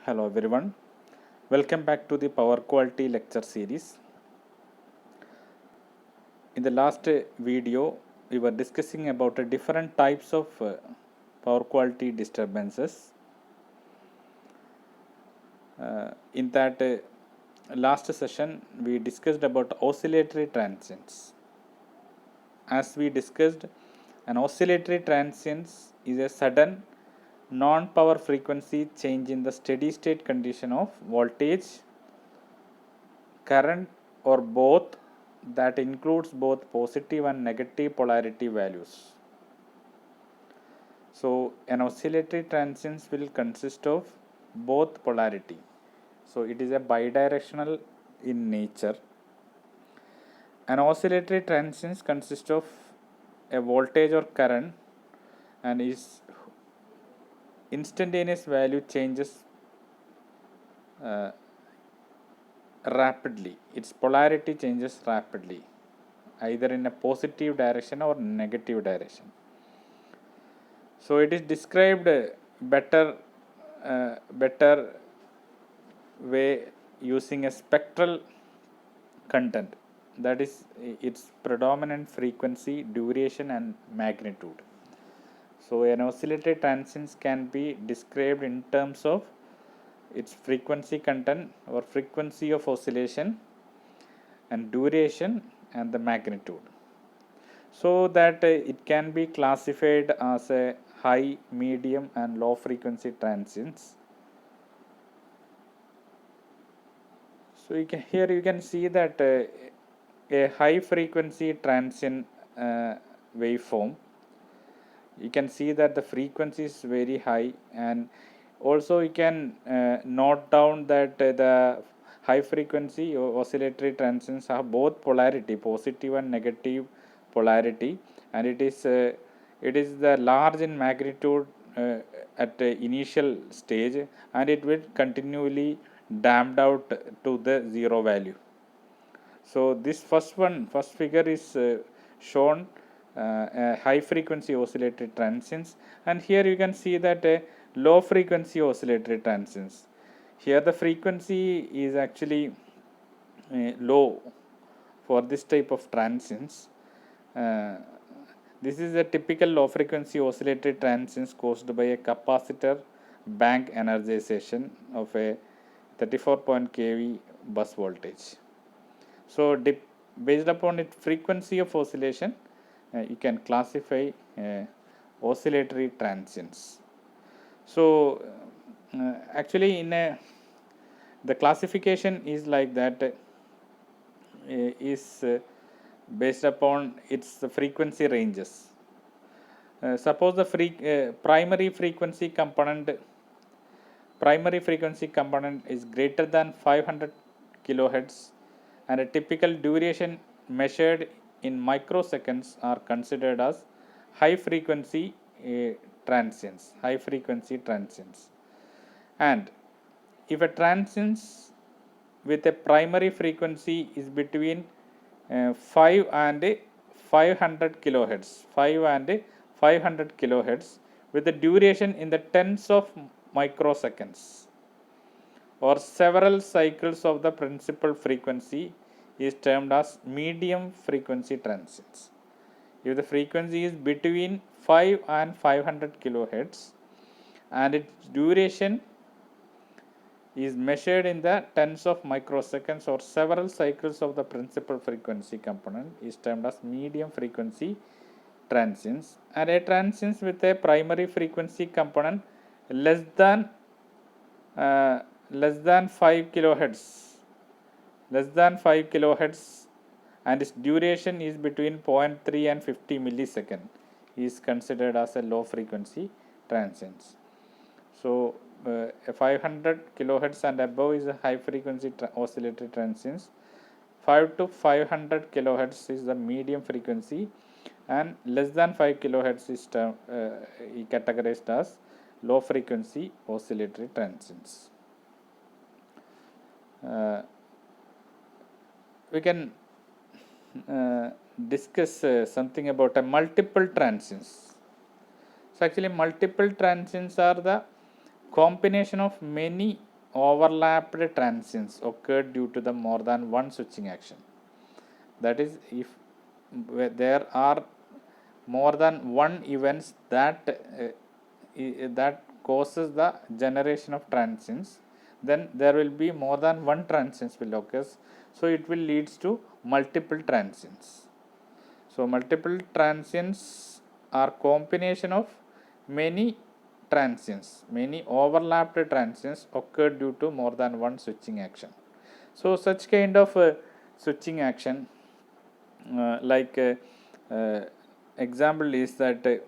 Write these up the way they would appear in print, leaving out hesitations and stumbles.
Hello everyone, welcome back to the Power Quality lecture series. In the last video, we were discussing about different types of power quality disturbances. In that last session, we discussed about oscillatory transients. As we discussed, an oscillatory transient is a sudden non-power frequency change in the steady state condition of voltage, current or both, that includes both positive and negative polarity values. So an oscillatory transient will consist of both polarity. So it is a bidirectional in nature. An oscillatory transient consists of a voltage or current and is instantaneous value changes rapidly. Its polarity changes rapidly, either in a positive direction or negative direction. So it is described better way using a spectral content, that is its predominant frequency, duration and magnitude. So an oscillatory transient can be described in terms of its frequency content or frequency of oscillation and duration and the magnitude, so that it can be classified as a high, medium and low frequency transients. So here you can see that a high frequency transient waveform, you can see that the frequency is very high, and also you can note down that the high frequency oscillatory transients have both polarity, positive and negative polarity, and it is the large in magnitude at the initial stage, and it will continually damped out to the zero value. So this first figure is shown a high frequency oscillatory transients, and here you can see that a low frequency oscillatory transients. Here the frequency is actually low for this type of transients. This is a typical low frequency oscillatory transients caused by a capacitor bank energization of a 34 kV bus voltage. So based upon its frequency of oscillation, you can classify oscillatory transients. So actually the classification is like that, is based upon its frequency ranges. Suppose the primary frequency component is greater than 500 kilohertz, and a typical duration measured in microseconds are considered as high frequency transients. And if a transient with a primary frequency is between 5 and 500 kilohertz with the duration in the tens of microseconds or several cycles of the principal frequency, is termed as medium frequency transients. If the frequency is between 5 and 500 kilohertz and its duration is measured in the tens of microseconds or several cycles of the principal frequency component, is termed as medium frequency transients. And a transients with a primary frequency component less than 5 kilohertz and its duration is between 0.3 and 50 millisecond, is considered as a low frequency transients. So 500 kilohertz and above is a high frequency oscillatory transients. 5 to 500 kilohertz is the medium frequency, and less than 5 kilohertz is categorized as low frequency oscillatory transients. We can discuss something about a multiple transients. So actually multiple transients are the combination of many overlapped transients occurred due to the more than one switching action. That is, if there are more than one events that causes the generation of transients, then there will be more than one transients will occur. So it will leads to multiple transients. So multiple transients are combination of many transients, many overlapped transients occurred due to more than one switching action. So such kind of switching action, example is that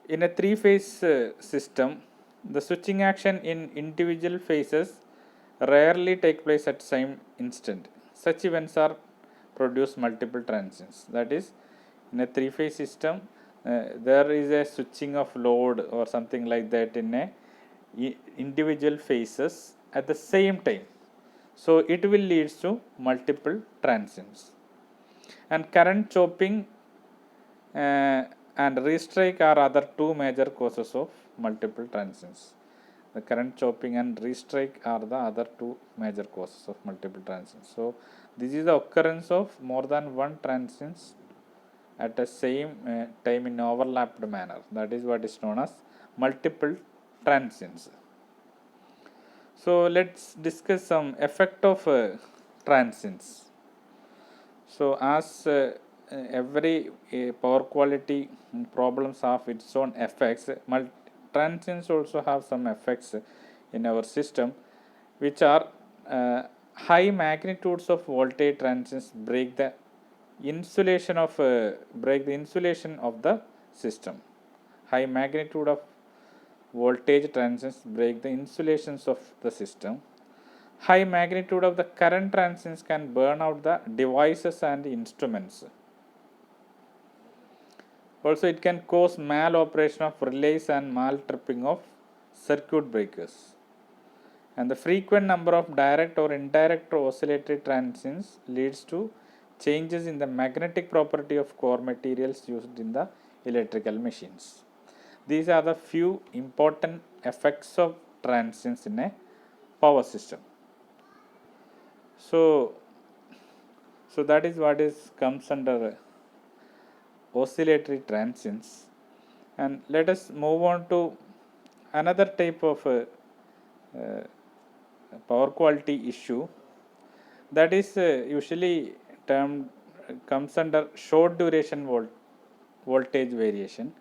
in a three-phase system, the switching action in individual phases rarely take place at same instant. Such events are produce multiple transients. That is, in a three-phase system, there is a switching of load or something like that in a individual phases at the same time. So it will leads to multiple transients. And current chopping and restrike are other two major causes of multiple transients. The current chopping and restrike are the other two major causes of multiple transients. So this is the occurrence of more than one transients at the same time in overlapped manner. That is what is known as multiple transients. So let's discuss some effect of transients. So as every power quality problems have its own effects, transients also have some effects in our system, which are high magnitudes of voltage transients break the insulation of the system. High magnitude of voltage transients break the insulations of the system. High magnitude of the current transients can burn out the devices and instruments. Also, it can cause mal-operation of relays and mal-tripping of circuit breakers. And the frequent number of direct or indirect oscillatory transients leads to changes in the magnetic property of core materials used in the electrical machines. These are the few important effects of transients in a power system. So that is what comes under oscillatory transients. And let us move on to another type of power quality issue, that is usually termed comes under short duration voltage variation.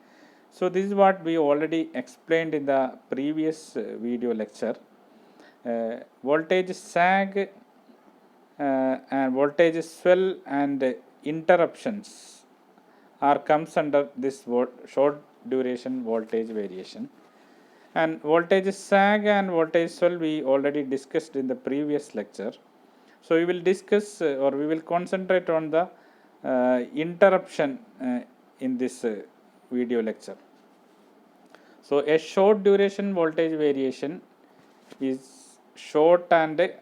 So this is what we already explained in the previous video lecture. Voltage sag and voltage swell and interruptions comes under this short duration voltage variation. And voltage sag and voltage swell we already discussed in the previous lecture. So we will discuss or we will concentrate on the interruption in this video lecture. So a short duration voltage variation is short and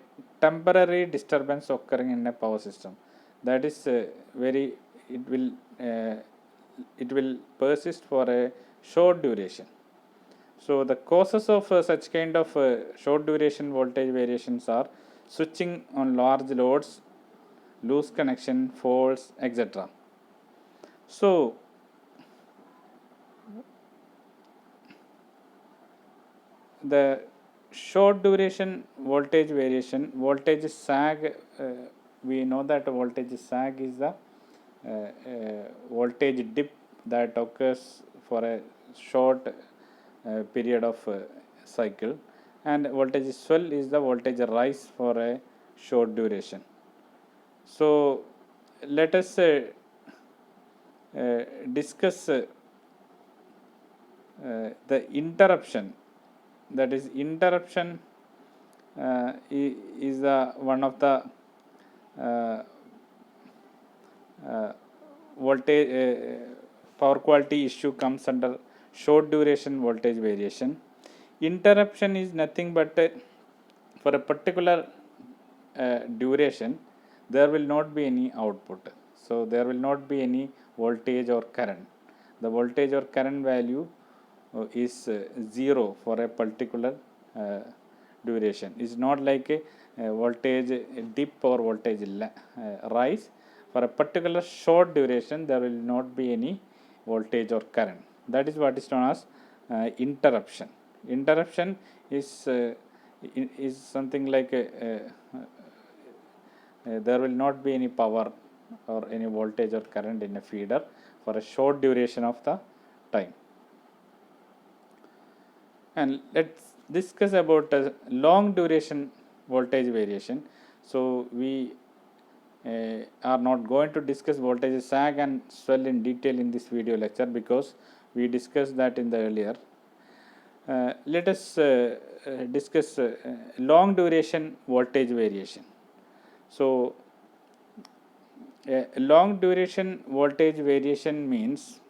temporary disturbance occurring in a power system. That is it will persist for a short duration. So the causes of such kind of short duration voltage variations are switching on large loads, loose connection, faults, etc. So the short duration voltage variation, voltage sag, we know that voltage sag is the voltage dip that occurs for a short period of cycle, and voltage swell is the voltage rise for a short duration. So let us discuss the interruption. That is, interruption is one of the voltage power quality issue comes under short duration voltage variation. Interruption is nothing but for a particular duration there will not be any output. So there will not be any voltage or current. The voltage or current value is 0 for a particular duration. It's not like a voltage dip or voltage rise. For a particular short duration, there will not be any voltage or current. That is what is known as interruption. Interruption is something like there will not be any power or any voltage or current in a feeder for a short duration of the time. And let's discuss about long duration voltage variation. So we are not going to discuss voltage sag and swell in detail in this video lecture because we discussed that in the earlier. Let us discuss long duration voltage variation. So long duration voltage variation means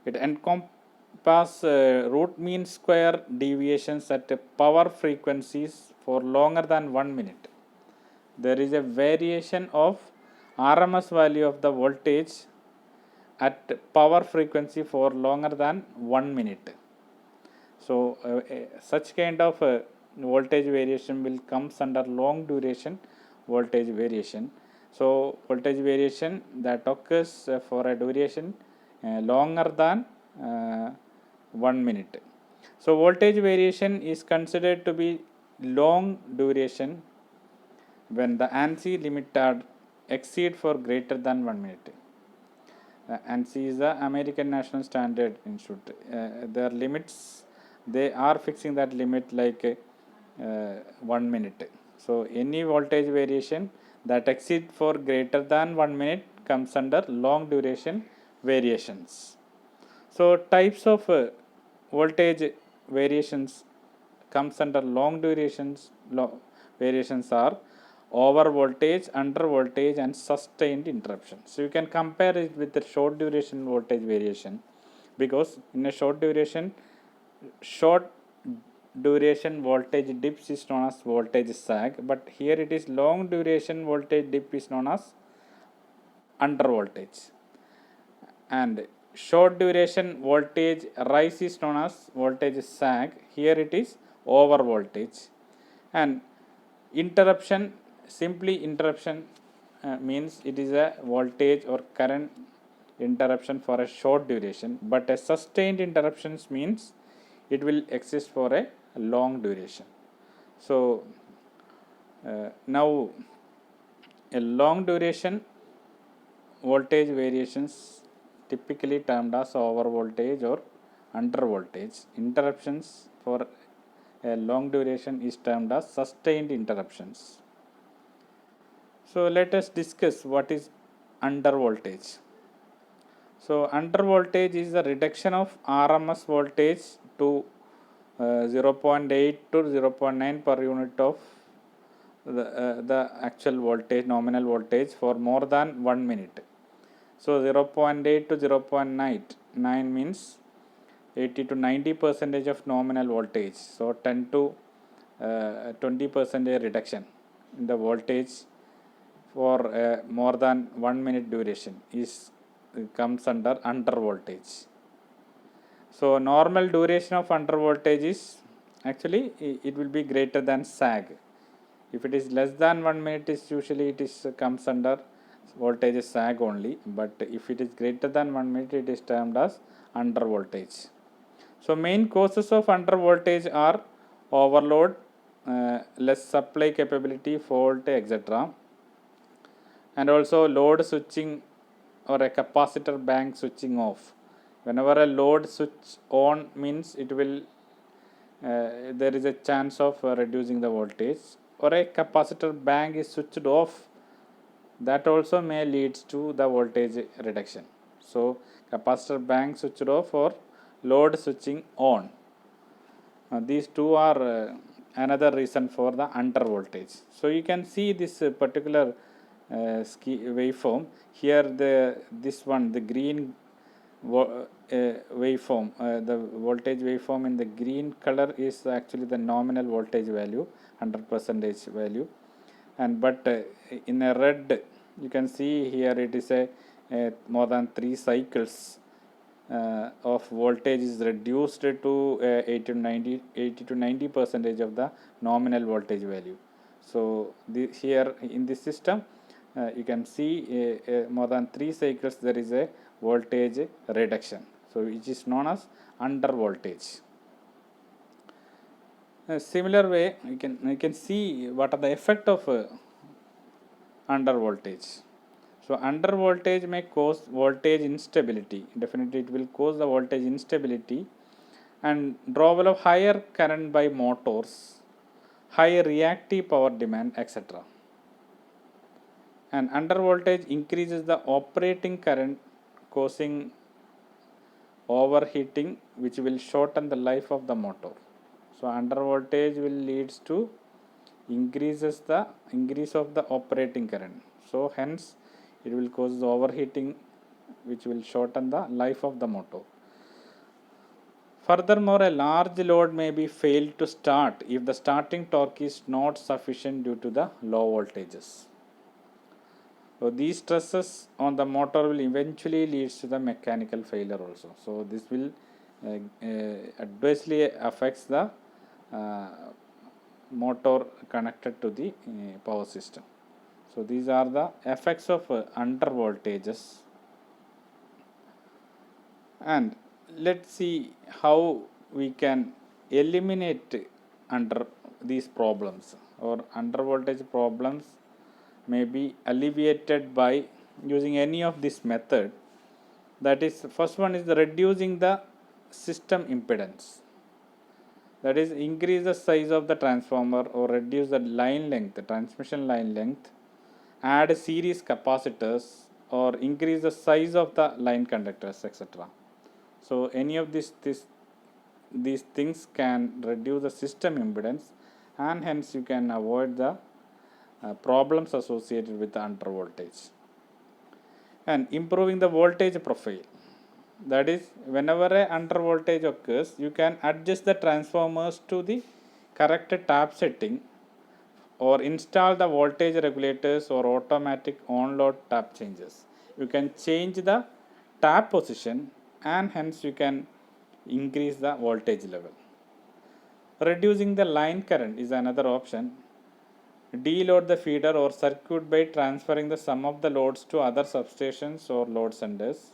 it encompasses root mean square deviations at power frequencies for longer than 1 minute. There is a variation of RMS value of the voltage at power frequency for longer than 1 minute. So such kind of voltage variation will comes under long duration voltage variation. So voltage variation that occurs for a duration longer than 1 minute. So voltage variation is considered to be long duration when the ANSI limit are exceed for greater than 1 minute. ANSI is the American National Standard Institute. Their limits, they are fixing that limit like 1 minute. So any voltage variation that exceed for greater than 1 minute comes under long duration variations. So types of voltage variations comes under long durations. Variations are over voltage, under voltage, and sustained interruption. So you can compare it with the short duration voltage variation, because in a short duration voltage dips is known as voltage sag, but here it is long duration voltage dip is known as under voltage, and short duration voltage rise is known as voltage sag. Here it is over voltage. And interruption, simply interruption means it is a voltage or current interruption for a short duration, but a sustained interruptions means it will exist for a long duration. So now a long duration voltage variations typically termed as over voltage or under voltage. Interruptions for a long duration is termed as sustained interruptions. So let us discuss what is under voltage. So under voltage is the reduction of RMS voltage to 0.8 to 0.9 per unit of the actual voltage, nominal voltage, for more than 1 minute. So 0.8 to 0.9 means 80 to 90% of nominal voltage. So 10 to 20% reduction in the voltage for more than 1 minute duration comes under voltage. So normal duration of under voltage is actually it will be greater than sag. If it is less than 1 minute, is usually it is comes under voltage sag only, but if it is greater than 1 minute, it is termed as under voltage. So main causes of under voltage are overload, less supply capability, fault, etc., and also load switching or a capacitor bank switching off. Whenever a load switch on means it will there is a chance of reducing the voltage, or a capacitor bank is switched off, that also may lead to the voltage reduction. So capacitor bank switched off or load switching on. These two are another reason for the under voltage. So you can see this particular waveform here. The green waveform, the voltage waveform in the green color is actually the nominal voltage value, 100% value, and but in a red you can see here it is a more than 3 cycles of voltage is reduced to 80 to 90 percentage of the nominal voltage value. So here in this system you can see more than 3 cycles there is a voltage reduction, so which is known as under voltage. Similar way you can see what are the effect of under voltage. So under voltage may cause voltage instability. Definitely it will cause the voltage instability and drawal of higher current by motors, higher reactive power demand, etc. And under voltage increases the operating current, causing overheating, which will shorten the life of the motor. So under voltage will leads to increase of the operating current. So hence it will cause the overheating, which will shorten the life of the motor. Furthermore, a large load may be failed to start if the starting torque is not sufficient due to the low voltages. So these stresses on the motor will eventually lead to the mechanical failure also. So this will adversely affects the motor connected to the power system. So these are the effects of under voltages. And let's see how we can eliminate under these problems, or under voltage problems may be alleviated by using any of this method. That is, first one is the reducing the system impedance, that is increase the size of the transformer or reduce the line length, the transmission line length, add series capacitors or increase the size of the line conductors, etc. So any of these things can reduce the system impedance, and hence you can avoid the problems associated with the under voltage. And improving the voltage profile, that is, whenever a under voltage occurs, you can adjust the transformers to the correct tap setting or install the voltage regulators or automatic on-load tap changes. You can change the tap position and hence you can increase the voltage level. Reducing the line current is another option. Deload the feeder or circuit by transferring the sum of the loads to other substations or load centers.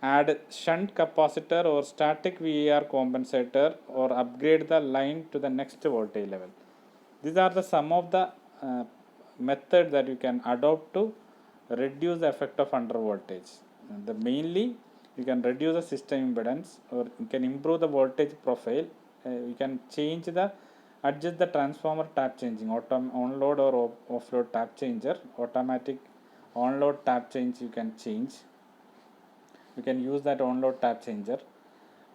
Add shunt capacitor or static VAR compensator or upgrade the line to the next voltage level. These are the some of the method that you can adopt to reduce the effect of under voltage. The mainly you can reduce the system impedance, or you can improve the voltage profile. You can change the adjust the transformer tap changing, on-load or off-load tap changer, automatic on-load tap change you can change. You can use that on-load tap changer.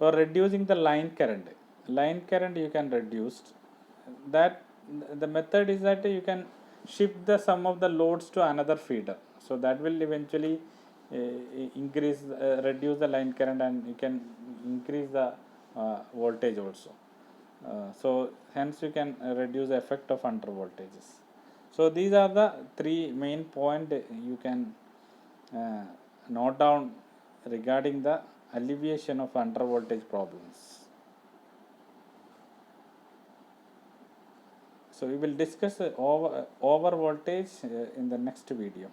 Or reducing the line current. Line current you can reduce. That the method is that you can shift the sum of the loads to another feeder. So that will eventually reduce the line current, and you can increase the voltage also. So hence you can reduce the effect of under voltages. So these are the three main point you can note down regarding the alleviation of under voltage problems. So we will discuss over voltage in the next video.